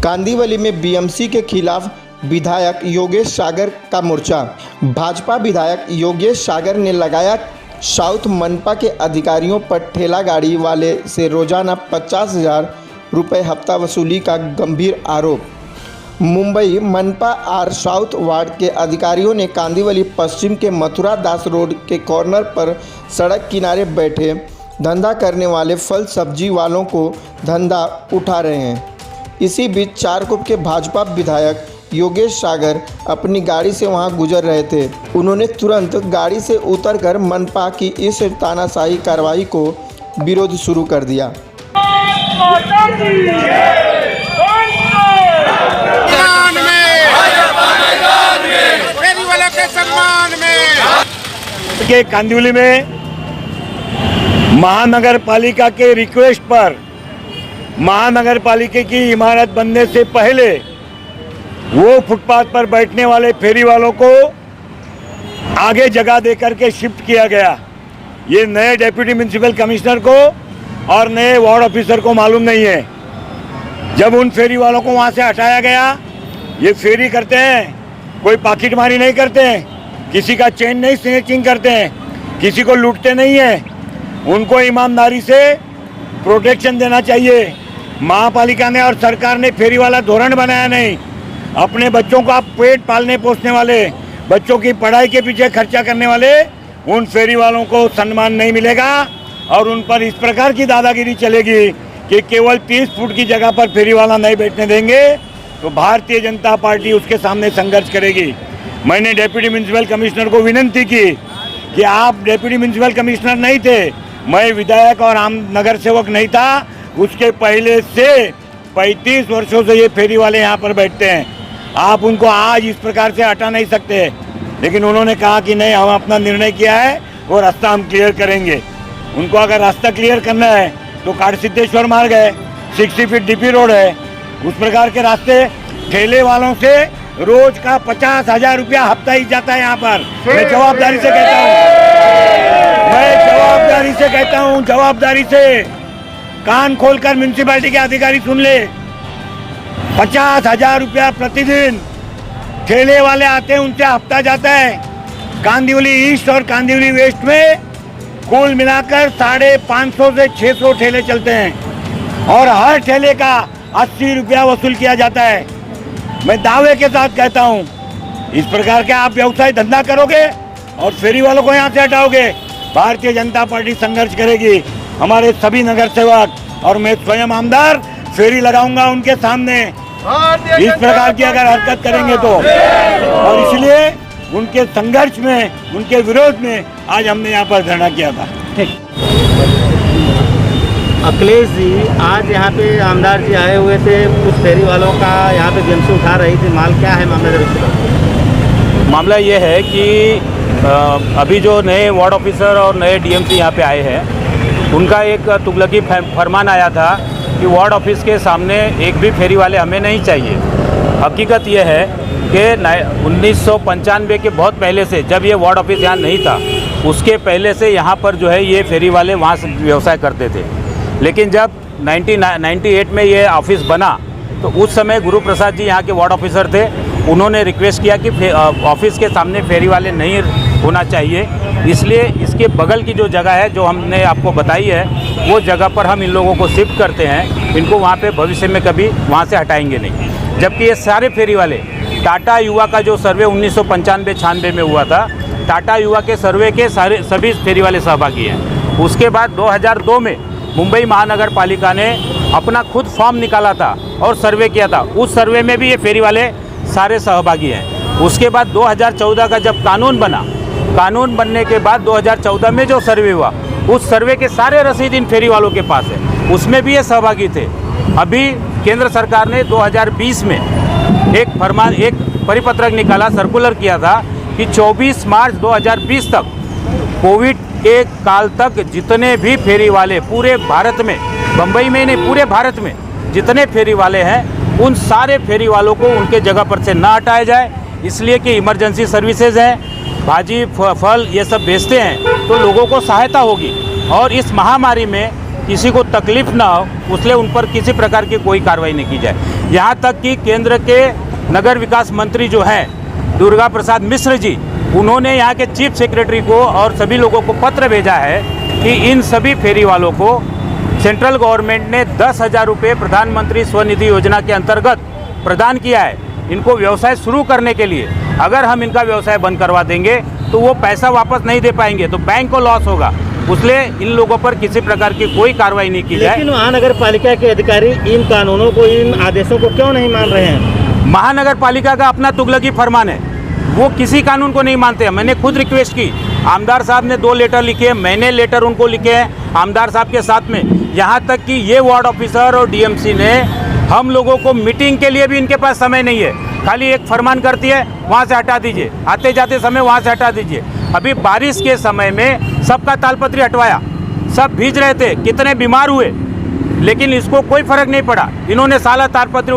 कांदिवली में बीएमसी के खिलाफ विधायक योगेश सागर का मोर्चा। भाजपा विधायक योगेश सागर ने लगाया साउथ मनपा के अधिकारियों पर ठेला गाड़ी वाले से रोजाना 50,000 रुपये हफ्ता वसूली का गंभीर आरोप। मुंबई मनपा आर साउथ वार्ड के अधिकारियों ने कांदिवली पश्चिम के मथुरा दास रोड के कॉर्नर पर सड़क किनारे बैठे धंधा करने वाले फल सब्जी वालों को धंधा उठा रहे हैं। इसी बीच चारकोप के भाजपा विधायक योगेश सागर अपनी गाड़ी से वहां गुजर रहे थे। उन्होंने तुरंत गाड़ी से उतरकर मनपा की इस तानाशाही कार्रवाई को विरोध शुरू कर दिया। के कांदिवली में महानगर पालिका के रिक्वेस्ट पर महानगर पालिका की इमारत बनने से पहले वो फुटपाथ पर बैठने वाले फेरी वालों को आगे जगह देकर के शिफ्ट किया गया। ये नए डेप्यूटी म्युनिसिपल कमिश्नर को और नए वार्ड ऑफिसर को मालूम नहीं है। जब उन फेरी वालों को वहाँ से हटाया गया, ये फेरी करते हैं, कोई पॉकेट मारी नहीं करते हैं, किसी का चेन नहीं स्नैचिंग करते हैं, किसी को लूटते नहीं हैं। उनको ईमानदारी से प्रोटेक्शन देना चाहिए। महापालिका ने और सरकार ने फेरी वाला धोरण बनाया नहीं। अपने बच्चों का पेट पालने पोसने वाले, बच्चों की पढ़ाई के पीछे खर्चा करने वाले उन फेरी वालों को सम्मान नहीं मिलेगा और उन पर इस प्रकार की दादागिरी चलेगी कि केवल 30 फुट की जगह पर फेरी वाला नहीं बैठने देंगे तो भारतीय जनता पार्टी उसके सामने संघर्ष करेगी। मैंने डेप्यूटी म्युनिसिपल कमिश्नर को विनंती की कि आप डेप्यूटी म्युनिसिपल कमिश्नर नहीं थे, मैं विधायक और आम नगर सेवक नहीं था, उसके पहले से 35 वर्षों से ये फेरी वाले यहाँ पर बैठते हैं। आप उनको आज इस प्रकार से हटा नहीं सकते। लेकिन उन्होंने कहा कि नहीं, हम अपना निर्णय किया है वो रास्ता हम क्लियर करेंगे। उनको अगर रास्ता क्लियर करना है तो काठसिद्धेश्वर मार्ग है, 60 फीट डीपी रोड है, उस प्रकार के रास्ते ठेले वालों से रोज का 50,000 रुपया हफ्ता ही जाता है यहाँ पर। मैं जवाबदारी से कहता हूँ, जवाबदारी से कान खोलकर म्युनिसिपैलिटी के अधिकारी सुन ले। 50,000 रुपया प्रतिदिन ठेले वाले आते हैं, उनसे हफ्ता जाता है। कांदिवली ईस्ट और कांदिवली वेस्ट में कुल मिलाकर 550 से 600 ठेले चलते हैं और हर ठेले का 80 रुपया वसूल किया जाता है। मैं दावे के साथ कहता हूँ, इस प्रकार के आप व्यवसाय धंधा करोगे और फेरी वालों को यहाँ से हटाओगे, भारतीय जनता पार्टी संघर्ष करेगी। हमारे सभी नगर सेवक और मैं स्वयं आमदार फेरी लगाऊंगा उनके सामने इस प्रकार की अगर हरकत करेंगे तो। और इसलिए उनके संघर्ष में, उनके विरोध में आज हमने यहाँ पर धरना किया था। अखिलेश जी, आज यहाँ पे आमदार जी आए हुए थे, कुछ फेरी वालों का यहाँ पे बीएमसी उठा रही थी माल, क्या है मामला? मामला ये है कि अभी जो नए वार्ड ऑफिसर और नए डीएमसी यहाँ पे आए हैं, उनका एक तुगलकी फरमान आया था कि वार्ड ऑफिस के सामने एक भी फेरी वाले हमें नहीं चाहिए। हकीकत ये है कि 1995 के बहुत पहले से, जब ये वार्ड ऑफिस यहाँ नहीं था, उसके पहले से यहाँ पर जो है ये फेरी वाले वहाँ से व्यवसाय करते थे। लेकिन जब 1998 में ये ऑफिस बना तो उस समय गुरु प्रसाद जी यहाँ के वार्ड ऑफिसर थे। उन्होंने रिक्वेस्ट किया कि ऑफिस के सामने फेरी वाले नहीं होना चाहिए, इसलिए इसके बगल की जो जगह है जो हमने आपको बताई है वो जगह पर हम इन लोगों को शिफ्ट करते हैं। इनको वहाँ पे भविष्य में कभी वहाँ से हटाएंगे नहीं। जबकि ये सारे फेरी वाले टाटा युवा का जो सर्वे 1995-96 में हुआ था, टाटा युवा के सर्वे के सभी फेरी वाले सहभागी हैं। उसके बाद 2002 में मुंबई महानगर पालिका ने अपना खुद फॉर्म निकाला था और सर्वे किया था। उस सर्वे में भी ये फेरी वाले सारे सहभागी हैं। उसके बाद 2014 का जब कानून बना, कानून बनने के बाद 2014 में जो सर्वे हुआ, उस सर्वे के सारे रसीद इन फेरी वालों के पास है, उसमें भी ये सहभागी थे। अभी केंद्र सरकार ने 2020 में एक परिपत्रक निकाला, सर्कुलर किया था कि 24 मार्च 2020 तक, कोविड के काल तक जितने भी फेरी वाले पूरे भारत में, बम्बई में नहीं पूरे भारत में जितने फेरी वाले हैं, उन सारे फेरी वालों को उनके जगह पर से ना हटाया जाए। इसलिए कि इमरजेंसी सर्विसेज हैं, भाजी फल ये सब बेचते हैं तो लोगों को सहायता होगी। और इस महामारी में किसी को तकलीफ ना हो इसलिए उन पर किसी प्रकार की कोई कार्रवाई नहीं की जाए। यहाँ तक कि केंद्र के नगर विकास मंत्री जो हैं दुर्गा प्रसाद मिश्र जी, उन्होंने यहाँ के चीफ सेक्रेटरी को और सभी लोगों को पत्र भेजा है कि इन सभी फेरी वालों को सेंट्रल गवर्नमेंट ने 10,000 रुपये प्रधानमंत्री स्वनिधि योजना के अंतर्गत प्रदान किया है। इनको व्यवसाय शुरू करने के लिए अगर हम इनका व्यवसाय बंद करवा देंगे तो वो पैसा वापस नहीं दे पाएंगे, तो बैंक को लॉस होगा। इसलिए इन लोगों पर किसी प्रकार की कोई कार्रवाई नहीं की जाए। लेकिन महानगर पालिका के अधिकारी इन कानूनों को, इन आदेशों को क्यों नहीं मान रहे हैं? महानगर पालिका का अपना तुगलकी फरमान है, वो किसी कानून को नहीं मानते हैं। मैंने खुद रिक्वेस्ट की, आमदार साहब ने 2 लेटर लिखे, मैंने लेटर उनको लिखे हैं आमदार साहब के साथ में। यहाँ तक कि ये वार्ड ऑफिसर और डीएमसी ने हम लोगों को मीटिंग के लिए भी इनके पास समय नहीं है, खाली एक फरमान करती है वहाँ से हटा दीजिए, आते जाते समय वहाँ से हटा दीजिए। अभी बारिश के समय में सबका तालपत्री हटवाया, सब भीज रहे थे, कितने बीमार हुए, लेकिन इसको कोई फर्क नहीं पड़ा। इन्होंने साला तालपत्री